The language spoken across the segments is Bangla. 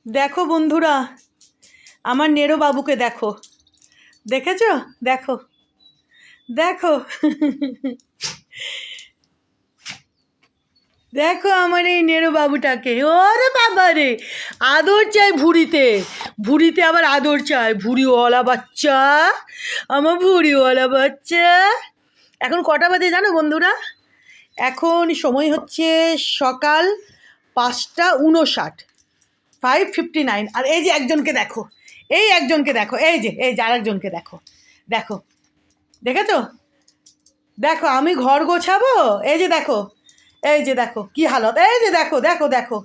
দেখো বন্ধুরা, আমার নেরো বাবুকে দেখো, দেখেছো? দেখো দেখো দেখো আমার এই নেরো বাবুটাকে। ওরে বাবা রে, আদর চাই ভুঁড়িতে, ভুঁড়িতে আবার আদর চাই। ভুঁড়িওয়ালা বাচ্চা, আমার ভুঁড়িওয়ালা বাচ্চা। এখন কটা বাজে জানো বন্ধুরা? এখন সময় হচ্ছে সকাল 5:59, 5:59। আর এই যে একজনকে দেখো, এই একজনকে দেখো, এই যে আরেকজনকে দেখো। দেখো, দেখেছো? দেখো আমি ঘর গোছাবো, এই যে দেখো, এই যে দেখো কি হালত, এই যে দেখো দেখো দেখো।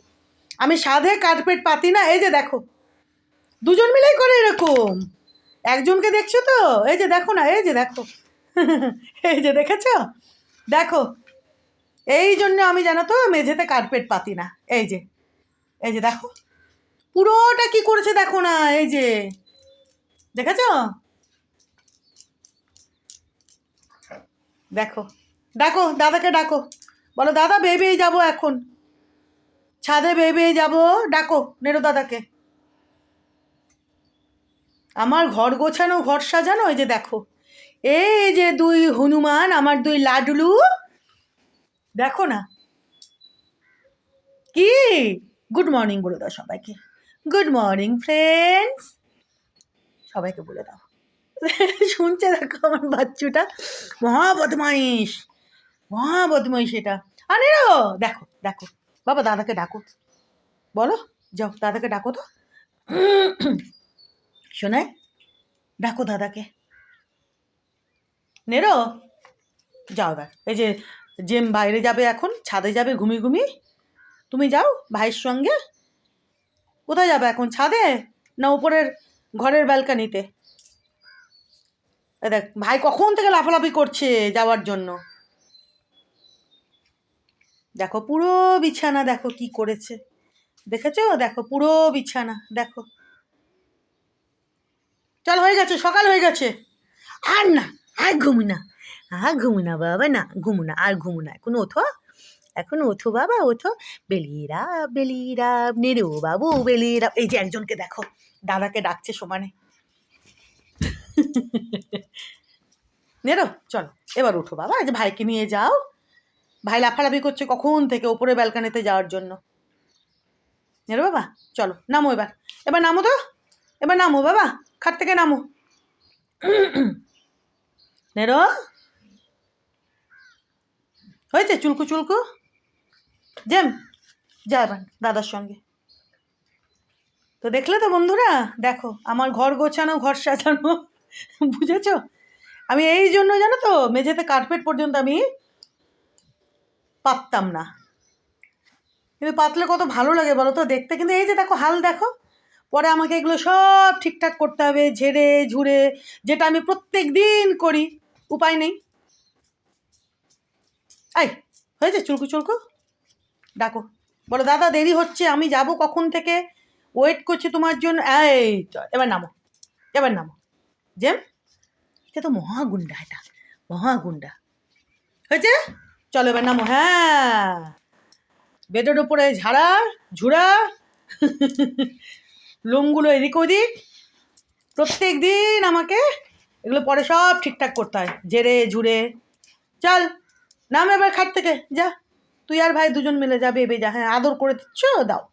আমি সাধে কার্পেট পাতি না, এই যে দেখো, দুজন মিলেই করে এরকম। একজনকে দেখছো তো? এই যে দেখো না, এই যে দেখো এই যে দেখেছো? দেখো, এই জন্য আমি জানো তো মেঝেতে কার্পেট পাতি না। এই যে দেখো, পুরোটা কি করেছে দেখো না, এই যে দেখেছো? দেখো, ডাকো দাদাকে, ডাকো, বলো দাদা বেয়ে বেয়ে যাবো, এখন ছাদে বেয়ে বেয়ে যাবো, ডাকো নেরো দাদাকে। আমার ঘর গোছানো, ঘর সাজানো, এই যে দেখো, এই যে দুই হনুমান, আমার দুই লাডলু, দেখো না। কি গুড মর্নিং বলে দাও সবাইকে, গুড মর্নিং ফ্রেন্ডস, সবাইকে বলে দাও। শুনছে দেখো আমার বাচ্চুটা, মহা বদমাইশ, মহা বদমাইশ এটা। আরে দেখো দেখো, বাবা দাদাকে ডাকো, বলো, যাও দাদাকে ডাকো তো। শোনায়, ডাকো দাদাকে। নেরো, যাও এবার, এই যে জেম বাইরে যাবে, এখন ছাদে যাবে ঘুমিয়ে ঘুমিয়ে। তুমি যাও ভাইয়ের সঙ্গে। কোথায় যাবে এখন, ছাদে না উপরের ঘরের ব্যালকানিতে? দেখ ভাই কখন থেকে লাফালাফি করছে যাওয়ার জন্য। দেখো পুরো বিছানা, দেখো কি করেছে, দেখেছো? দেখো পুরো বিছানা, দেখো। চল হয়ে গেছে, সকাল হয়ে গেছে, আর না, আর ঘুমু না, আর ঘুমু না বাবা, না ঘুমু না, আর ঘুমু না, এখন ওঠো, এখন ওঠো বাবা, ওঠো। বেলিরা বেলিরা, নেরো বাবু বেলিরা। এই যে একজনকে দেখো, দাদাকে ডাকছে সমানে। নেরো চলো এবার উঠো বাবা, এই যে ভাইকে নিয়ে যাও। ভাই লাফালাফি করছে কখন থেকে ওপরে ব্যালকানিতে যাওয়ার জন্য। নেরো বাবা চলো নামো, এবার এবার নামো তো, এবার নামো বাবা, খাট থেকে নামো। নেরো, হয়েছে চুলকু চুলকু। জেম, যা এবার দাদার সঙ্গে। তো দেখলে তো বন্ধুরা, দেখো আমার ঘর গোছানো, ঘর সাজানো, বুঝেছো? আমি এই জন্য জানো তো মেঝেতে কার্পেট পর্যন্ত আমি পাততাম না, কিন্তু পাতলে কত ভালো লাগে বলো তো দেখতে। কিন্তু এই যে দেখো হাল দেখো, পরে আমাকে এগুলো সব ঠিকঠাক করতে হবে, ঝেড়ে ঝুড়ে, যেটা আমি প্রত্যেক দিন করি, উপায় নেই। এই হয়েছে চুলকু চুলকু, ডাকো, বলো দাদা দেরি হচ্ছে, আমি যাব কখন থেকে, ওয়েট করছি তোমার জন্য। এই এবার নামো, এবার নামো। জেম, এটা তো মহাগুন্ডা, এটা মহাগুন্ডা। হয়েছে, চলো এবার নামো। হ্যাঁ, বেডের ওপরে ঝাড়া ঝুড়া, লোমগুলো এদিক ওদিক, প্রত্যেক দিন আমাকে এগুলো পরে সব ঠিকঠাক করতে হয়, ঝেড়ে ঝুড়ে। চল নাম এবার খাট থেকে, যা তুই আর ভাই দুজন মিলে যা, বেবে যা। হ্যাঁ আদর করে দিচ্ছ, দাও।